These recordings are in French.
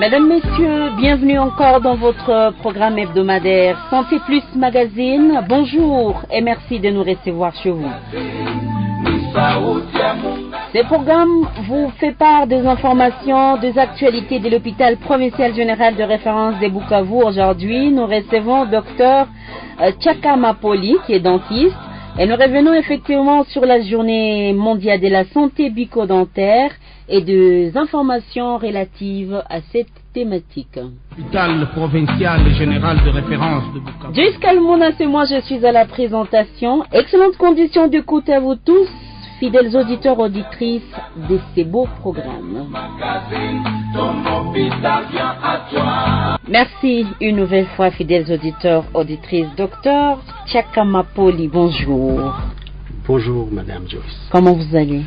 Mesdames, Messieurs, bienvenue encore dans votre programme hebdomadaire Santé Plus Magazine. Bonjour et merci de nous recevoir chez vous. Ce programme vous fait part des informations, des actualités de l'hôpital provincial général de référence de Bukavu. Aujourd'hui, nous recevons Dr Tchaka Mapoli, qui est dentiste, et nous revenons effectivement sur la journée mondiale de la santé bucco-dentaire et des informations relatives à cette thématique. L'hôpital provincial général de référence de Bukavu. Jusqu'à le Mouna, c'est moi, je suis à la présentation. Excellentes conditions d'écoute à vous tous, fidèles auditeurs, auditrices de ces beaux programmes. Merci une nouvelle fois, fidèles auditeurs, auditrices. Docteur Tchaka Mapoli, bonjour. Bonjour, Madame Joyce. Comment vous allez?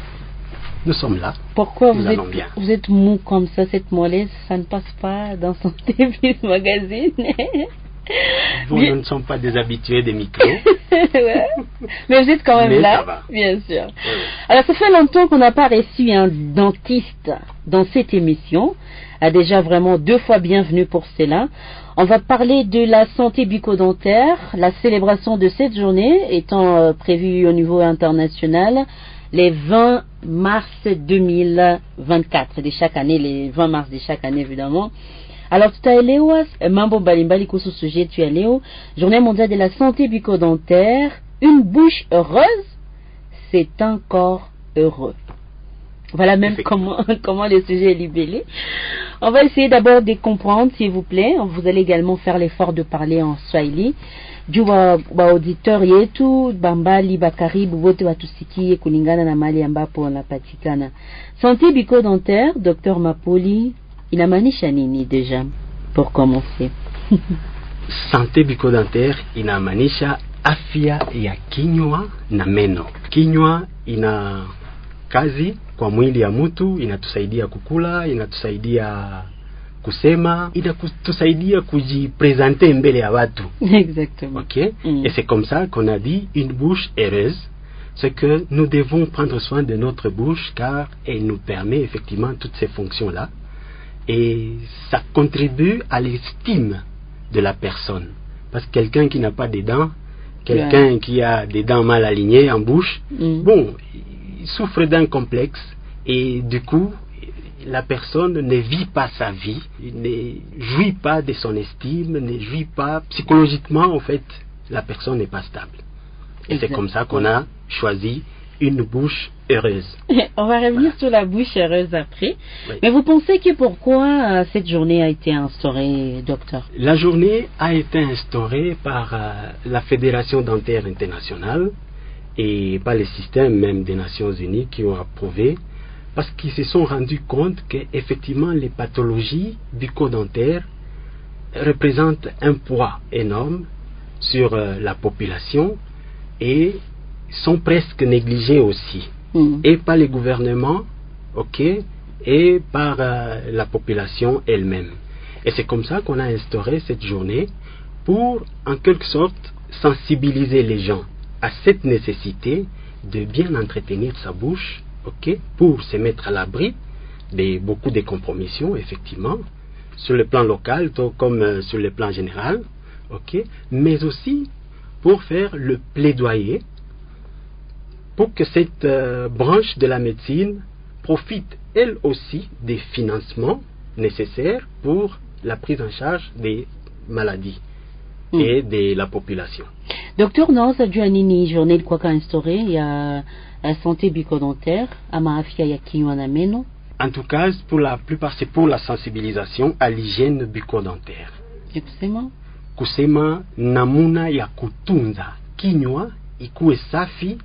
Nous sommes là. Pourquoi nous allons bien. Vous êtes mou comme ça, cette mollesse, ça ne passe pas dans Santé Plus Magazine. Nous ne sommes pas des habitués des micros. Ouais. Mais vous êtes quand même là, bien sûr. Oui. Alors, ça fait longtemps qu'on n'a pas reçu un dentiste dans cette émission. Déjà vraiment 2 fois bienvenue pour cela. On va parler de la santé bucco-dentaire, la célébration de cette journée étant prévue au niveau international les 20 mars 2024 de chaque année, les 20 mars de chaque année évidemment. Alors tout à l'heure, mambo balimbali kusu sujet tu à l'heure, journée mondiale de la santé bucco-dentaire, une bouche heureuse, c'est un corps heureux. Voilà même comment le sujet est libellé. On va essayer d'abord de comprendre, s'il vous plaît. Vous allez également faire l'effort de parler en Swahili. Juba auditeur yetu bambali bakaribu wote watusikie kulingana na mali ambapo wanapatikana. Santé bucco-dentaire, Dr Mapoli, inamaanisha nini déjà pour commencer? Santé bucco-dentaire inamaanisha afya ya kinywa na meno. Kinywa ina kazi kwa mwili ya mtu, inatusaidia kukula, inatusaidia kusema, inatusaidia kujipresenter mbele ya watu. Exactement. OK? Et c'est comme ça qu'on a dit une bouche heureuse. C'est que nous devons prendre soin de notre bouche car elle nous permet effectivement toutes ces fonctions-là. Et ça contribue à l'estime de la personne. Parce que quelqu'un qui n'a pas de dents, quelqu'un qui a des dents mal alignées en bouche, bon, il souffre d'un complexe et du coup, la personne ne vit pas sa vie, ne jouit pas de son estime, ne jouit pas psychologiquement, en fait, la personne n'est pas stable. Et c'est comme ça qu'on a choisi une bouche heureuse. On va revenir sur la bouche heureuse après. Oui. Mais vous pensez que pourquoi cette journée a été instaurée, docteur? La journée a été instaurée par la Fédération dentaire internationale et par le système même des Nations Unies qui ont approuvé parce qu'ils se sont rendus compte qu'effectivement les pathologies bucco-dentaires représentent un poids énorme sur la population et sont presque négligées aussi, et par les gouvernements, OK, et par la population elle-même. Et c'est comme ça qu'on a instauré cette journée pour, en quelque sorte, sensibiliser les gens à cette nécessité de bien entretenir sa bouche, OK, pour se mettre à l'abri de beaucoup de compromissions, effectivement, sur le plan local comme sur le plan général, OK, mais aussi pour faire le plaidoyer pour que cette branche de la médecine profite elle aussi des financements nécessaires pour la prise en charge des maladies et de la population. Docteur, non, ça dû nini journée de quoi instauré, il y a la santé bucco-dentaire, à maafia ya kinywa na meno. En tout cas, pour la plupart, c'est pour la sensibilisation à l'hygiène bucco-dentaire. Kusema namuna ya kutunza kinywa ikuwe safi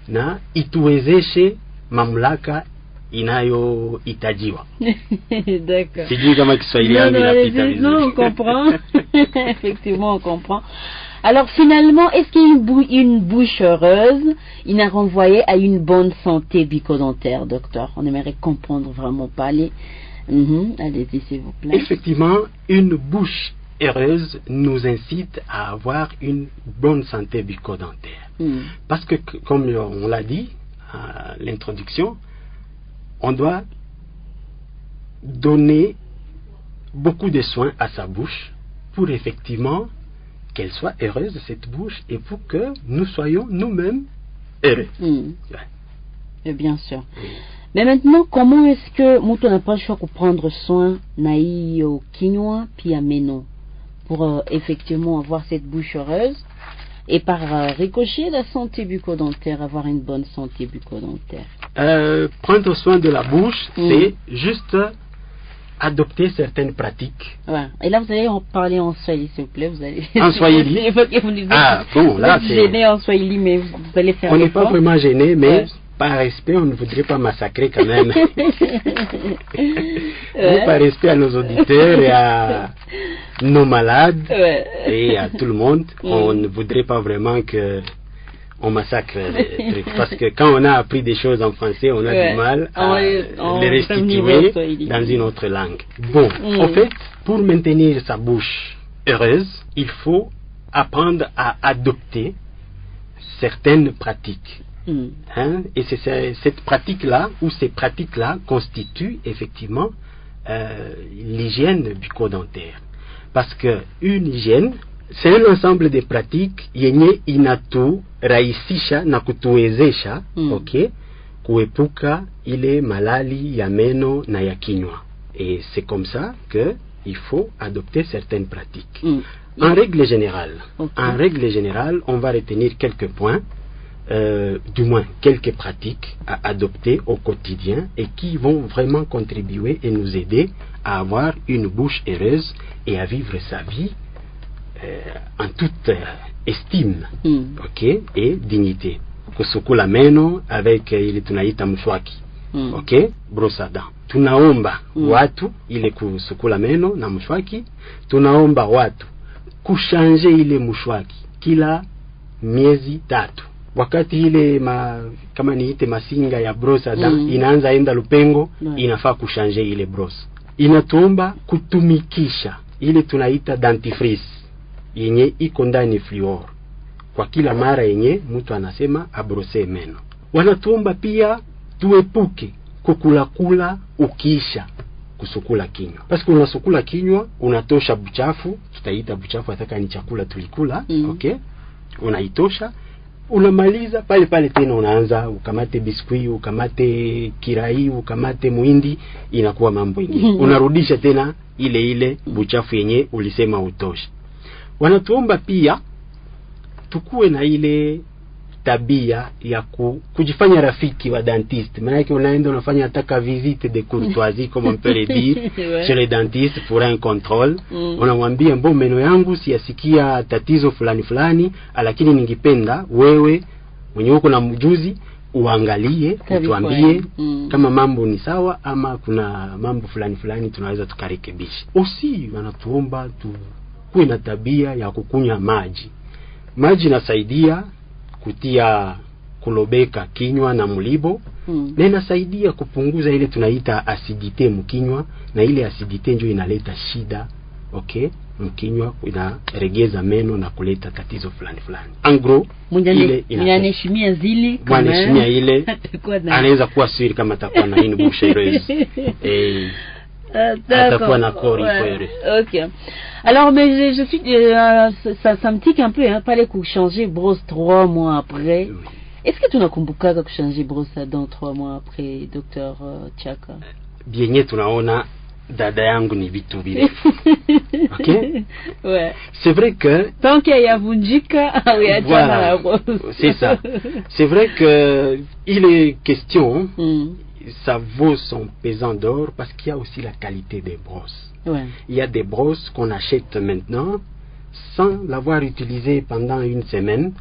na ituwezeshe mamlaka inayohitajiwa. D'accord. Sijui kama Kiswahili yangu inapita vizuri. Non, on comprend. Effectivement, on comprend. Alors finalement, est-ce qu'une bouche heureuse, il a renvoyé à une bonne santé bucco-dentaire, docteur? On aimerait comprendre vraiment parler. Allez-y, s'il vous plaît. Effectivement, une bouche heureuse nous incite à avoir une bonne santé bucco-dentaire. Parce que, comme on l'a dit à l'introduction, on doit donner beaucoup de soins à sa bouche pour effectivement qu'elle soit heureuse, cette bouche, et pour que nous soyons nous-mêmes heureux. Et bien sûr. Mais maintenant, comment est-ce que Mouton n'a pas le choix pour prendre soin naï au quinoa puis à meno pour effectivement avoir cette bouche heureuse et par ricochet la santé bucco-dentaire, avoir une bonne santé bucco-dentaire? Prendre soin de la bouche, c'est juste adopter certaines pratiques. Ouais. Et là, vous allez en parler en swahili, s'il vous plaît. Vous allez... En swahili? Bon, là, c'est gêné en swahili, mais vous allez faire. On n'est pas vraiment gêné, mais par respect, on ne voudrait pas massacrer quand même. Par respect à nos auditeurs et à nos malades et à tout le monde, on ne voudrait pas vraiment que on massacre les trucs. Parce que quand on a appris des choses en français, on a du mal à les restituer dans une autre langue. Bon, en fait, pour maintenir sa bouche heureuse, il faut apprendre à adopter certaines pratiques. Et c'est cette pratique-là, ou ces pratiques-là, constituent effectivement l'hygiène bucco-dentaire. Parce que une hygiène, c'est un ensemble de pratiques yenye inatu rahisisha na kutuwezesha kuepuka ile malali ya meno na ya kinywa. Et c'est comme ça que il faut adopter certaines pratiques. En règle générale, on va retenir quelques points. Du moins quelques pratiques à adopter au quotidien et qui vont vraiment contribuer et nous aider à avoir une bouche heureuse et à vivre sa vie en toute estime et dignité. Kusukula meno avec ile tunaita mswaki. Brosse à dents. Tunaomba watu ile kusukula meno na mswaki, tunaomba watu kushanje ile mswaki kila miezi 3. Wakati ile kama niite masinga ya brosse à dents inaanza enda lupengo, inafaa kushanje ile brosse. Inatuomba kutumikisha ile tunaita dentifrice yenye iko ndani fluor kwa kila mara yenye mtu anasema abrose meno. Wanatuomba pia tuepuke kukula ukiisha kusukula kinywa. Parce que unasukula kinywa, unatosha buchafu, tutaita buchafu ataka ni chakula tulikula, unaitosha, unamaliza pale pale tena unaanza ukamate biskuit, ukamate kirai, ukamate muindi, inakuwa mambo ingine. Unarudisha tena ile buchafu yenye ulisema utosha. Wanatuomba pia tukue na ile tabia ya kujifanya rafiki wa dentiste. Maana yake unaenda unafanya ataka visite de courtoisie comme on peut le dire chez le dentiste pour un contrôle. Unamwambia mbo meno yangu siyasikia tatizo fulani fulani, lakini ningependa wewe mwenye uko na mjuzi uangalie, utuambie kama mambo ni sawa ama kuna mambo fulani fulani tunaweza tukarekebisha. Aussi wanatuomba kuwe na tabia ya kukunywa maji. Maji nasaidia kutia kulobeka kinywa na mulibo, na inasaidia kupunguza ile tunaita acidite mkinywa, na ile acidite ndio inaleta shida mkinywa, inaregeza meno na kuleta tatizo fulani fulani. En gros, ile inaneshimia zili kama mwaneshimia ile anaweza kuwa siri kama atakuwa na une bouche heureuse D'accord. Ok. Alors, mais je suis, ça me tique un peu, pas les coups changer brosse 3 mois après. Est-ce que tu n'as kumbuka que changer brosse à dents 3 mois après, docteur Chaka? Bien, tunaona dada yangu ni vitu virefu. C'est vrai que tant qu'il y a vunjika, voilà, c'est ça. C'est vrai que il est question. Ça vaut son pesant d'or parce qu'il y a aussi la qualité des brosses. Il y a des brosses qu'on achète maintenant sans l'avoir utilisé pendant une semaine.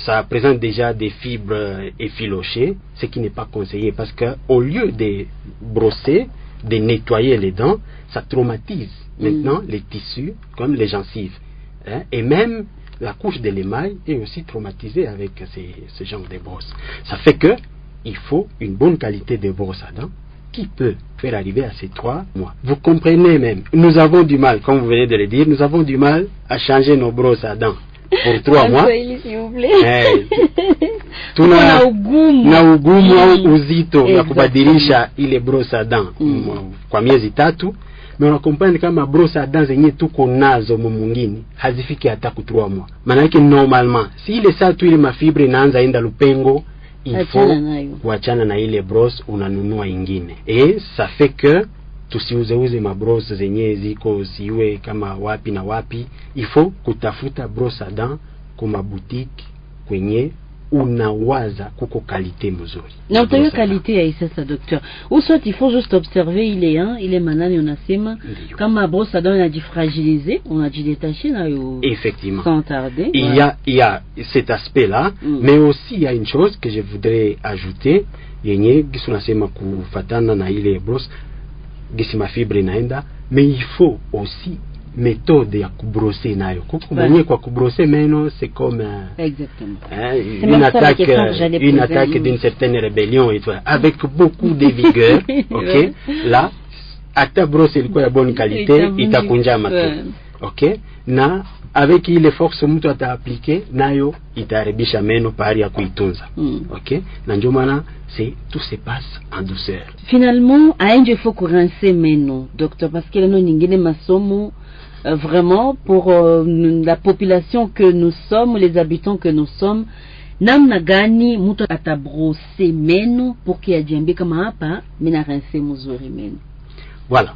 Ça présente déjà des fibres effilochées, ce qui n'est pas conseillé parce que au lieu de brosser, de nettoyer les dents, ça traumatise maintenant les tissus comme les gencives. Et même la couche de l'émail est aussi traumatisée avec ce genre de brosses. Ça fait que il faut une bonne qualité de brosse à dents qui peut faire arriver à ces 3 mois. Vous comprenez même, nous avons du mal, comme vous venez de le dire, nous avons du mal à changer nos brosses à dents pour 3 mois. S'il vous plaît. Tuna ugumu au uzito ya kubadilisha ile brosse à dents kwa miezi 3, mais unakompani kama brosse à dents zenye tuko nazo mwingine hazifiki hata ku 3 mois. Maana yake normalement si ile saa tu ile mafibre inaanza enda lupengo, il faut kuachana na ile brosse unanunua ingine. Et ça fait que tusiuze mabrosse zenye ziko siwe kama wapi na wapi. Il faut kutafuta brosse à dents kwa boutique kwenye unawaza kuko qualité mzuri. Na utayo qualité ya sasa docteur. Ou soit il faut juste observer il est manani unasema kama brosse à dents inajifragiliser, on a détaché na yo. Effectivement. Sans tarder. Il y a cet aspect là, mais aussi il y a une chose que je voudrais ajouter, yenye gisu nasema kufatana na ile brosse gisi mafibre inaenda, mais il faut aussi méthode ya kubrosser nayo. Kuko mwenye kwa kubrosser meno c'est comme exactement. Une attaque d'une certaine rébellion et tout, avec beaucoup de vigueur. OK? Là, ata brosse ilikuwa ya bonne qualité itakunja mato. OK? Na avec ile force mtu ataappliquer nayo itaharibisha meno pari ya kuitunza. OK? Na ndio maana tout se passe en douceur. Finalement, aende faut rincer meno, docteur, parce que là nyingine masomo vraiment pour la population que nous sommes, les habitants que nous sommes, namna gani mtu atabrosser meno pour qu'il ajembe kama hapa mina rincer mzuri meno. Voilà.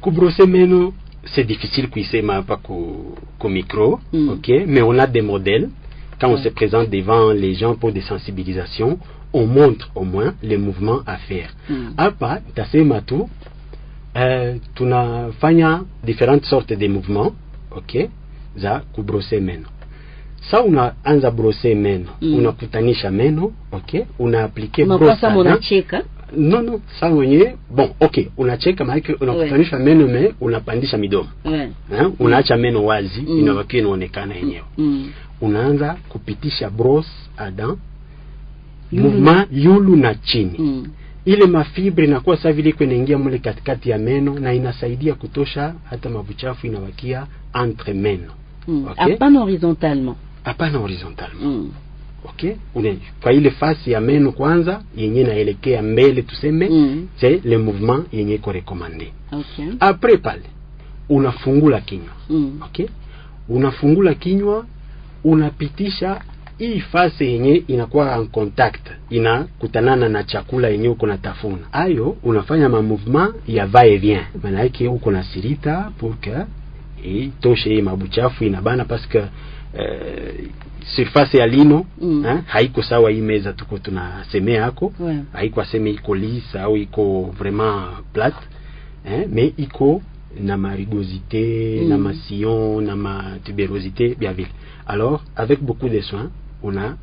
Kubrosser meno c'est difficile kuisema hapa ku micro, OK, mais on a des modèles. Quand on se présente devant les gens pour des sensibilisations, on montre au moins les mouvements à faire. Hapa tasema tu tunafanya différentes sortes de mouvements, OK, za kubrosser meno. Sa unaanza brosser meno, unakutanisha meno, OK, unaappliquer brosse à dents. Non, ça mwenye, bon, OK, unacheka maana unakutanisha meno me unapandisha midomo. Unaacha meno wazi, inabaki inaonekana yenyewe. Unaanza kupitisha brosse à dents, mouvement yulu na chini. Ile mafibre inakuwa sawa vile inaingia mule katikati ya meno na inasaidia kutosha hata mabuchafu inawakia entre meno. Okay? Hapana horizontalement. Hapana horizontalement. OK? Kwa ile fasi ya meno kwanza yenye naelekea mbele tuseme, c'est le mouvement yenye ko recommandé. OK. Après pale unafungula kinywa. OK? Unafungula kinywa, unapitisha hii fasi yenye inakuwa en contact, inakutanana na chakula yenye uko natafuna. Ayo unafanya ma mouvement ya va et vient. Maana yake uko na sirita pour que itoshe hii mabuchafu inabana, parce que surface ya lino haiko sawa hii meza tuko tunasemea hako, haiko aseme iko lisa au iko vraiment plate, mais iko na ma rigosité, na ma sillon, na ma tubérosité bien vile. Alors avec beaucoup de soins on a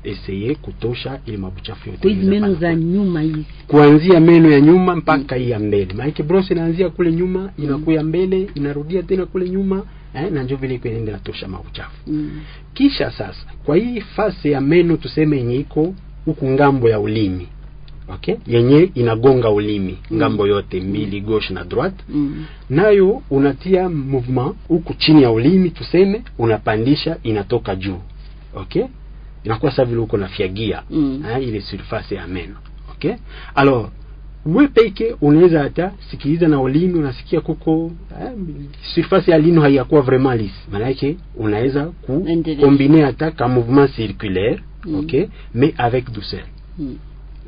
essayé kutosha ile mabuchafu yote. Kwa meno za nyuma hizi, kuanzia meno ya nyuma mpaka hii ya mbele. Maana brosse inaanzia kule nyuma, inakuja mbele, inarudia tena kule nyuma, na ndio vile kwenda natosha mabuchafu. Kisha sasa kwa hii fasi ya meno tuseme yenye iko huku ngambo ya ulimi, OK, yenye inagonga ulimi ngambo yote mbili, gauche na droite, nayo unatia mouvement huku chini ya ulimi tuseme, unapandisha inatoka juu, OK, inakuwa sawa vile uko nafiagia ile surface ya meno, OK. Alors wewe peke unaweza hata sikiliza na ulimi, unasikia kuko surface ya lino haiyakuwa vraiment lisse, maana yake unaweza combiner hata ka mouvement circulaire, OK, mais avec douceur.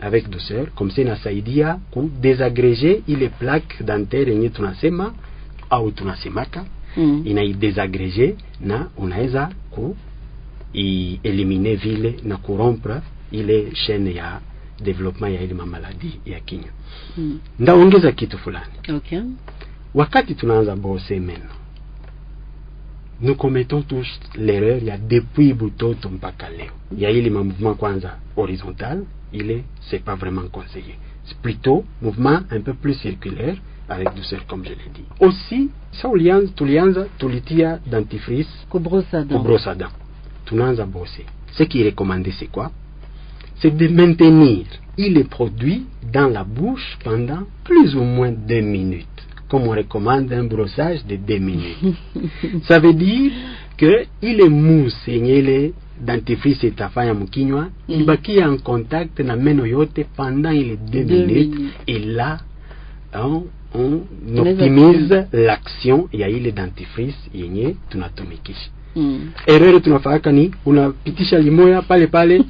Avec douceur, comme ça inasaidia ku désagréger ile plaque dentaire yenye tunasema au tunasemaka, inaidésagréger na unaweza ku éliminer vile na kurompre ile chaîne ya développement ya ile maladie ya kinywa. Ndaongeza kitu fulani. OK. Wakati tunaanza brosser meno, nous commettons tous l'erreur ya depuis butoto mpaka leo. Ya ile mouvement kwanza horizontal, c'est pas vraiment conseillé. C'est plutôt mouvement un peu plus circulaire avec douceur comme je l'ai dit. Aussi, ça tulianza tulitia dentifrice ku brosse à dents. Tunaanza brosser. Ce qui est recommandé c'est quoi? C'est de maintenir le produit dans la bouche pendant plus ou moins 2 minutes. Comme on recommande un brossage de 2 minutes. Ça veut dire que il est mousse, il dentifrice itafanya mkinywa ibaki en contact na meno yote pendant les 2 minutes, et là on optimise l'action ya ile dentifrice yenye tunatumikisha. Erreur tunafanya ni unapitisha limoya pale pale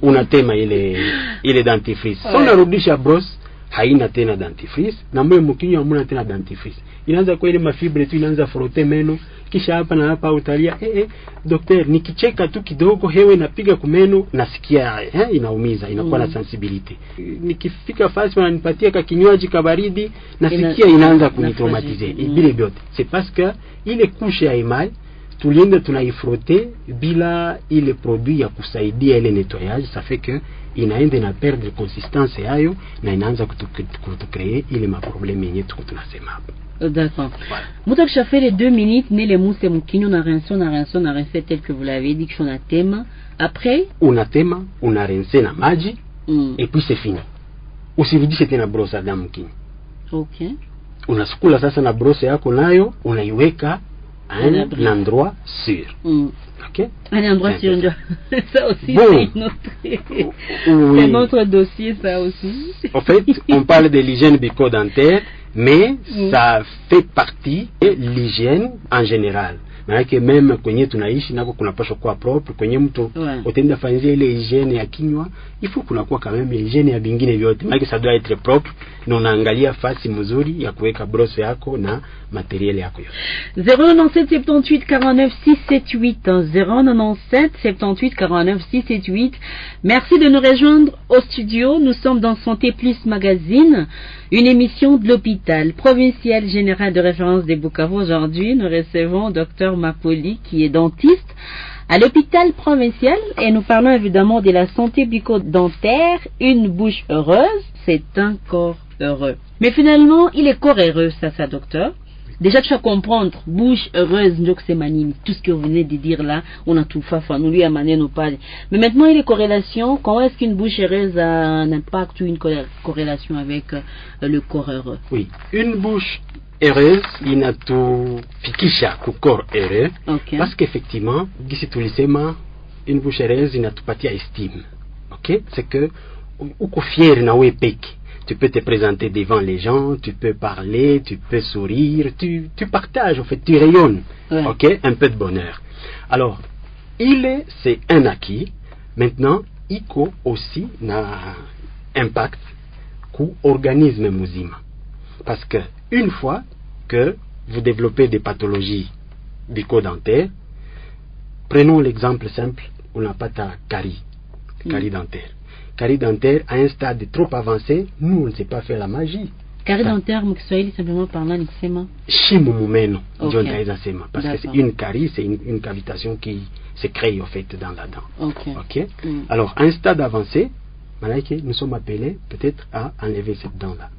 unatema ile dentifrice. So unarudisha brosse haina tena dentifrice na mbele mkinywa hamna tena dentifrice. Inaanza kwa ile mafibre tu inaanza frotte meno kisha hapa na hapa utalia daktari nikicheka tu kidogo hewa inapiga kumeno nasikia inaumiza inakuwa na sensibility. Nikifika fasi wananipatia ka kinywaji kabaridi nasikia inaanza kunitraumatiser. Bile biote c'est parce que ile couche ya émail tulienda tunaifrote bila ile produit ya kusaidia ile nettoyage, ça fait que inaenda na perdre consistance yayo na inaanza kutucreer ile maprobleme yenye tuko tunasema hapa. D'accord. Voilà. Vous fait les 2 minutes, né les mousses et moukinho, on a rincé tel que vous l'avez dit, que on a thème. Après, on a thème, on a rincé na maji, et puis c'est fini. Usirudi c'était na brosse à dents moukinho. Ok. Unasukula sasa na brosse yako nayo, unaiweka un endroit sûr. Ok. Un endroit sûr. Ça aussi, bon. C'est un autre dossier, ça aussi. En fait, on parle de l'hygiène bucco-dentaire, mais ça fait partie de l'hygiène en général. Maana même kwenye tunaishi nako kunapaswa kuwa propre, kwenye mtu utenda fanyia ile hygiene ya kinywa, il faut kunakuwa quand même hygiene ya bingine vyote. Maana ça doit être propre, na unaangalia fasi mzuri ya kuweka brosse yako na materiel yako yote. 097 78 49 678 097 78 49 678. Merci de nous rejoindre au studio. Nous sommes dans Santé Plus Magazine, une émission de l'hôpital provincial général de référence de Bukavu. Aujourd'hui, nous recevons Dr Mapoli qui est dentiste à l'hôpital provincial et nous parlons évidemment de la santé bucco-dentaire. Une bouche heureuse, c'est un corps heureux. Mais finalement, il est corps heureux, ça docteur. Déjà tu vas comprendre, bouche heureuse, c'est manine. Tout ce que vous venez de dire là, on a tout fait, nous lui amener nos pas. Mais maintenant, il y a des corrélations. Comment est-ce qu'une bouche heureuse a un impact ou une corrélation avec le corps heureux? Oui, une bouche heureuse inatufikisha ku corps heureux. Okay. Parce qu'effectivement gisi tulisema une bouche heureuse inatupatia estime. OK, c'est que uko fier na wewe peke. Tu peux te présenter devant les gens, tu peux parler, tu peux sourire, tu partages, en fait, tu rayonnes. Ouais. OK, un peu de bonheur. Alors, c'est un acquis. Maintenant, iko aussi na impact ku organisme muzima. Parce que une fois que vous développez des pathologies bucco-dentaires, prenons l'exemple simple, on n'a pas ta carie dentaire. Carie dentaire à un stade trop avancé, nous on ne sait pas faire la magie. Carie dentaire, mkiswahili simplement parlant, ni kusema shimo mumeno, ndio ndaiza sema, parce que c'est une carie, c'est une cavitation qui se crée en fait dans la dent. OK. Alors à un stade avancé, nous sommes appelés peut-être à enlever cette dent là.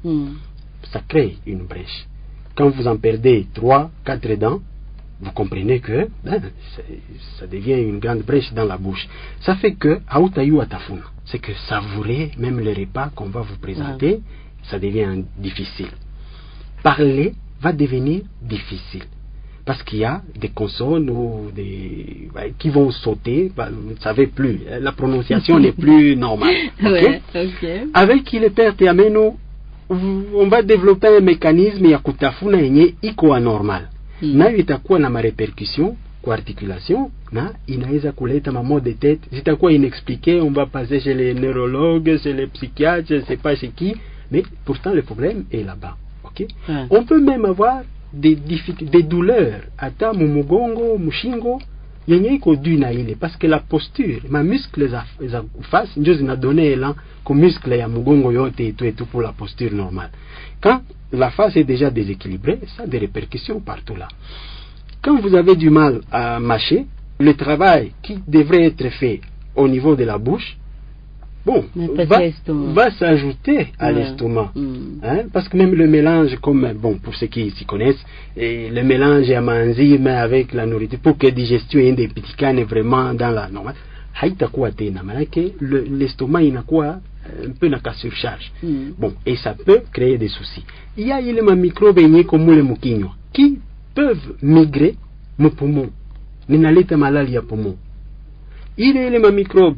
Ça crée une brèche. Quand vous en perdez 3, 4 dents, vous comprenez que ça devient une grande brèche dans la bouche. Ça fait que c'est que savourer même le repas qu'on va vous présenter, ça devient difficile. Parler va devenir difficile. Parce qu'il y a des consonnes ou qui vont sauter, vous ne savez plus, la prononciation n'est plus normale. Okay? Avec les pertes et ameno, on va développer un mécanisme ya kutafuna yenye iko anormal. Nayo itakuwa na marepercussion kwa articulation na inaweza kuleta mamaux de tête zitakuwa inexpliqué. On va passer chez les neurologues, chez les psychiatres, je ne sais pas chez qui, mais pourtant le problème est là-bas. OK? On peut même avoir des douleurs ata mumugongo, mushingo yenye iko dû na ile parce que la posture, ma muscle za face ndio zinadonner élan ko muscle ya mugongo yote et tout pour la posture normale. Quand la face est déjà déséquilibrée, ça a des répercussions partout là. Quand vous avez du mal à mâcher, le travail qui devrait être fait au niveau de la bouche, va s'ajouter à l'estomac. Hein? Parce que même le mélange, comme, pour ceux qui s'y connaissent, le mélange à enzymes avec la nourriture, pour que la digestion ait des petits cannes vraiment dans la normale, l'estomac il a quoi un peu na surcharge. Et ça peut créer des soucis. Il y a les microbes comme le mukinyo qui peuvent migrer mon poumon. Ninaleta malali ya poumon. Il y a les microbes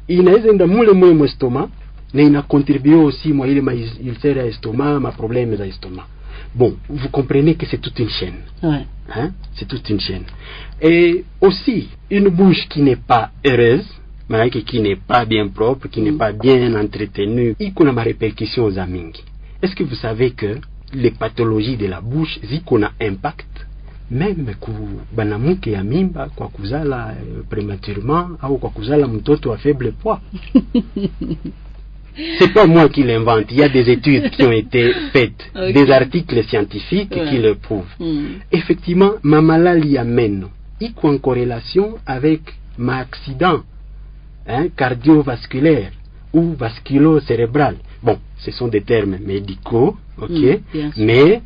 inaweza enda mule mwe mstoma il a contribué aussi, moi, il sert à l'estomac, ma problème est à l'estomac. Bon, vous comprenez que c'est toute une chaîne. Ouais. Hein? C'est toute une chaîne. Et aussi, une bouche qui n'est pas heureuse, qui n'est pas bien propre, qui n'est pas bien entretenue, il y a ma répercussion aux amis. Est-ce que vous savez que les pathologies de la bouche, il y a un impact même ku banamuke ya mimba kwa kuzala prématurément ou kwa kuzala mtoto à faible poids. C'est pas moi qui l'invente, il y a des études qui ont été faites, des articles scientifiques qui le prouvent. Effectivement, ma maladie amène, il y a une corrélation avec ma accident cardiovasculaire ou vasculo-cérébral. Bon, ce sont des termes médicaux, mais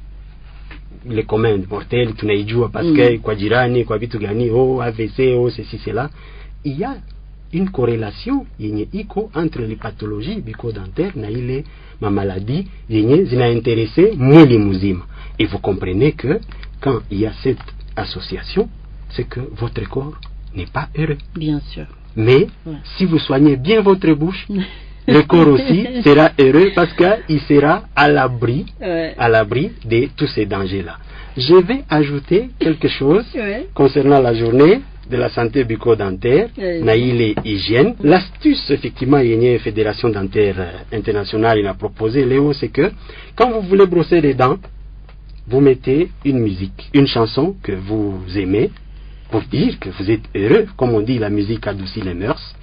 les communs mortels, tu n'as joué parce que quoi jirani, quoi vitu gani, AVC, ceci, cela. Il y a une corrélation entre les pathologies bucco-dentaires et ma maladie, zina intéressé mwili muzima. Et vous comprenez que quand il y a cette association, c'est que votre corps n'est pas heureux. Bien sûr. Mais si vous soignez bien votre bouche, le corps aussi sera heureux parce qu'il sera à l'abri de tous ces dangers-là. Je vais ajouter quelque chose concernant la journée de la santé bucco-dentaire, naïle hygiène. L'astuce, effectivement, il y a une fédération dentaire internationale qui a proposé, Léo, c'est que quand vous voulez brosser les dents, vous mettez une musique, une chanson que vous aimez, pour dire que vous êtes heureux. Comme on dit, la musique adoucit les mœurs.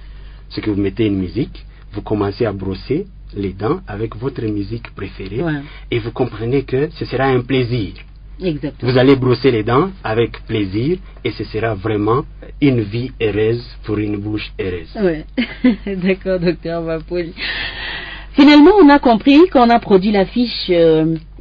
C'est que vous mettez une musique, vous commencez à brosser les dents avec votre musique préférée et vous comprenez que ce sera un plaisir. Exactement. Vous allez brosser les dents avec plaisir et ce sera vraiment une vie heureuse pour une bouche heureuse. Ouais. D'accord, docteur Mapoli. Finalement, on a compris qu'on a produit l'affiche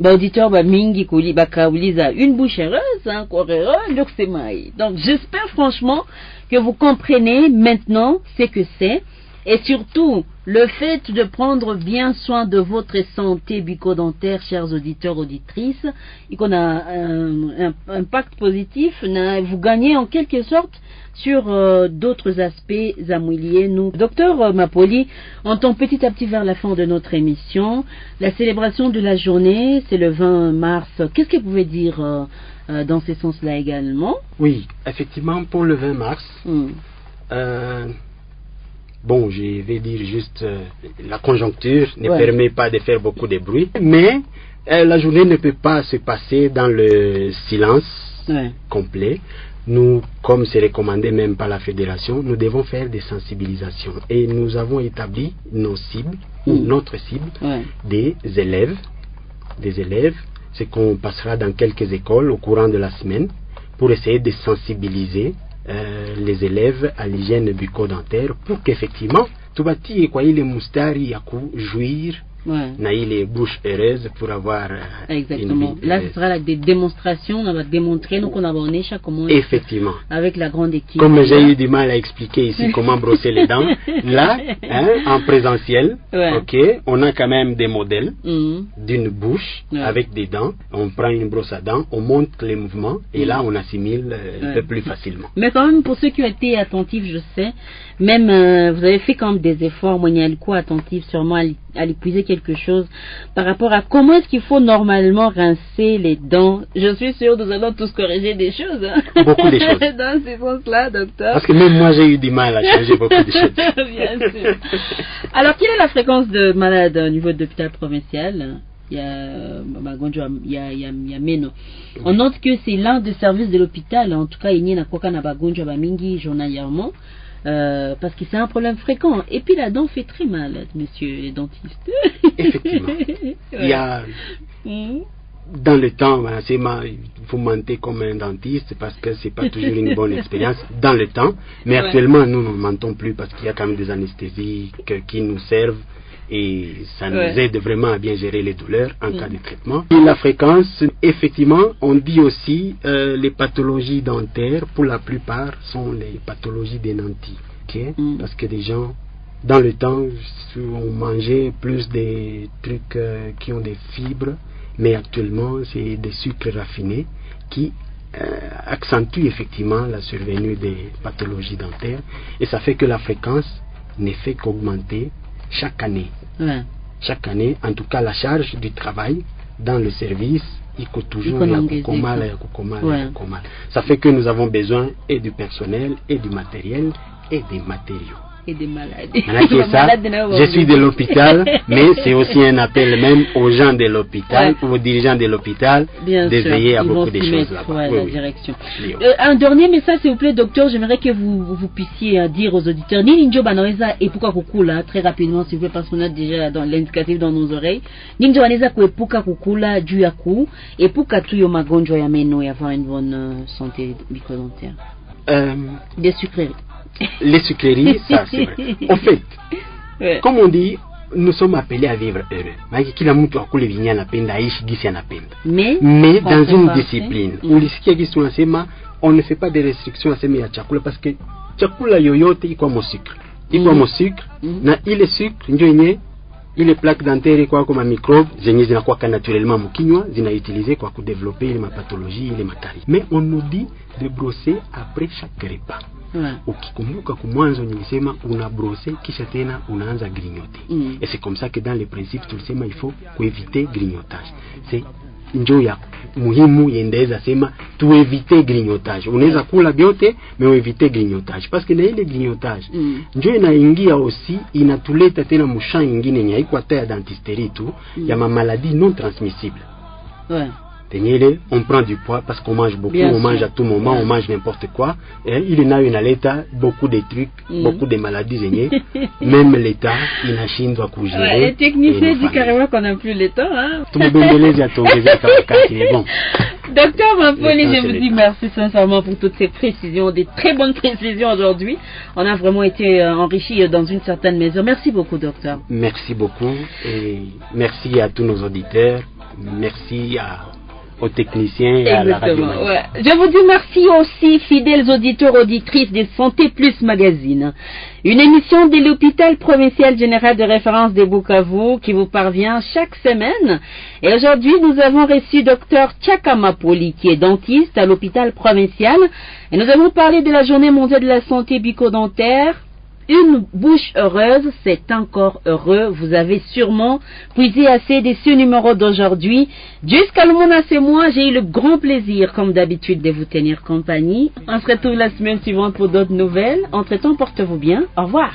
auditeur Mingi Kouli Bakauliza, une bouche heureuse, encore heureux, donc j'espère franchement que vous comprenez maintenant ce que c'est. Et surtout, le fait de prendre bien soin de votre santé bucco-dentaire, chers auditeurs, auditrices, et qu'on a un impact positif, vous gagnez en quelque sorte sur d'autres aspects amouiliers. Nous, docteur Mapoli, on tend petit à petit vers la fin de notre émission. La célébration de la journée, c'est le 20 mars. Qu'est-ce que vous pouvez dire dans ce sens-là également? Oui, effectivement, pour le 20 mars, bon, je vais dire juste, la conjoncture ne permet pas de faire beaucoup de bruit, mais la journée ne peut pas se passer dans le silence complet. Nous, comme c'est recommandé même par la fédération, nous devons faire des sensibilisations. Et nous avons établi nos cibles, ou notre cible, des élèves. C'est qu'on passera dans quelques écoles au courant de la semaine pour essayer de sensibiliser les élèves à l'hygiène bucco-dentaire pour qu'effectivement tout bâti et quoi il est moustari à coup jouir les bouches heureuses pour avoir exactement. Là ce sera des démonstrations, on va démontrer nous qu'on a bonné chaque comment effectivement avec la grande équipe. Comme j'ai eu du mal à expliquer ici comment brosser les dents, là en présentiel, on a quand même des modèles d'une bouche avec des dents, on prend une brosse à dents, on monte les mouvements et là on assimile un peu plus facilement. Mais quand même pour ceux qui ont été attentifs, je sais, même vous avez fait quand même des efforts, Monialco attentif sûrement à l'épuiser quelque chose par rapport à comment est-ce qu'il faut normalement rincer les dents. Je suis sûre que nous allons tous corriger des choses. Beaucoup de choses. Dans ce sens-là, docteur. Parce que même moi j'ai eu du mal à changer beaucoup de choses. Bien sûr. Alors, quelle est la fréquence de malades au niveau de l'hôpital provincial? Il y a Meno. On note que c'est l'un des services de l'hôpital. En tout cas, il y a un bagonjo mingi journalièrement. Parce que c'est un problème fréquent. Et puis la dent fait très mal, monsieur les dentistes. Effectivement. Il y a dans le temps, il faut mentir comme un dentiste parce que c'est pas toujours une bonne expérience dans le temps. Mais actuellement, nous ne mentons plus parce qu'il y a quand même des anesthésies qui nous servent et ça nous aide vraiment à bien gérer les douleurs en cas de traitement. Et la fréquence, effectivement, on dit aussi les pathologies dentaires, pour la plupart, sont les pathologies des nantis. Parce que des gens, dans le temps, on mangeait plus des trucs qui ont des fibres, mais actuellement, c'est des sucres raffinés qui accentuent effectivement la survenue des pathologies dentaires. Et ça fait que la fréquence ne fait qu'augmenter chaque année. Ouais. Chaque année, en tout cas, la charge du travail dans le service, il coûte toujours Ça fait que nous avons besoin et du personnel, et du matériel, et des matériaux. Et des maladies. Je suis de l'hôpital, mais c'est aussi un appel même aux gens de l'hôpital, aux dirigeants de l'hôpital, de veiller à beaucoup de choses là-bas. La direction. Un dernier message, s'il vous plaît, docteur, j'aimerais que vous puissiez dire aux auditeurs, ni Ninjo Banaweza et Puka Kukula, très rapidement, s'il vous plaît, parce qu'on a déjà dans l'indicatif dans nos oreilles. Ninjo Banaweza kwe Puka Kukula, Juyaku, et Puka Tuyo Magonjo Yameno, et avoir une bonne santé bucco-dentaire. Des sucreries. Les sucreries, ça c'est vrai. En fait, comme on dit, nous sommes appelés à vivre heureux. Mais dans une discipline, on ne fait pas de restrictions à ces chakula parce que chakula yoyote iko mo sucre. Iko mo sucre, na ile sucre ndio yenye ile plaque dentaire kwa comme microbe zenye zinakuwa naturellement mkinywa zinautiliser kwa kudévelopper ile pathologie ile makari. Mais on nous dit de brosser après chaque repas. Ukikumbuka kumwanzo nilisema una brosser kisha tena unaanza grignoter. Et c'est comme ça que dans les principes tulisema il faut éviter grignotage. C'est ndio ya muhimu yendeza sema tu éviter grignotage. Unaweza kula biote mais éviter grignotage parce que na ile grignotage ndio inaingia aussi inatuleta tena musha nyingine nya iko hata ya dentisterie tu ya maladie non transmissible. On prend du poids parce qu'on mange beaucoup, on mange à tout moment, on mange n'importe quoi. Et il y en a une à l'État, beaucoup de trucs, beaucoup de maladies. Même l'État, il a chine doit coucher. Les techniciens disent carrément qu'on n'a plus l'État. Hein? Tout le monde à tomber bon. Docteur Mampoli, je vous dis merci sincèrement pour toutes ces précisions, des très bonnes précisions aujourd'hui. On a vraiment été enrichis dans une certaine mesure. Merci beaucoup, docteur. Merci beaucoup et merci à tous nos auditeurs. Merci aux techniciens et à la radio. Je vous dis merci aussi, fidèles auditeurs, auditrices de Santé Plus Magazine. Une émission de l'hôpital provincial général de référence de Bukavu qui vous parvient chaque semaine. Et aujourd'hui, nous avons reçu Dr Tchaka Mampoli, qui est dentiste à l'hôpital provincial. Et nous avons parlé de la journée mondiale de la santé bucco-dentaire. Une bouche heureuse, c'est encore heureux. Vous avez sûrement puisé assez de ce numéro d'aujourd'hui. Jusqu'à le moment c'est moi, j'ai eu le grand plaisir, comme d'habitude, de vous tenir compagnie. On se retrouve la semaine suivante pour d'autres nouvelles. Entre-temps, portez-vous bien. Au revoir.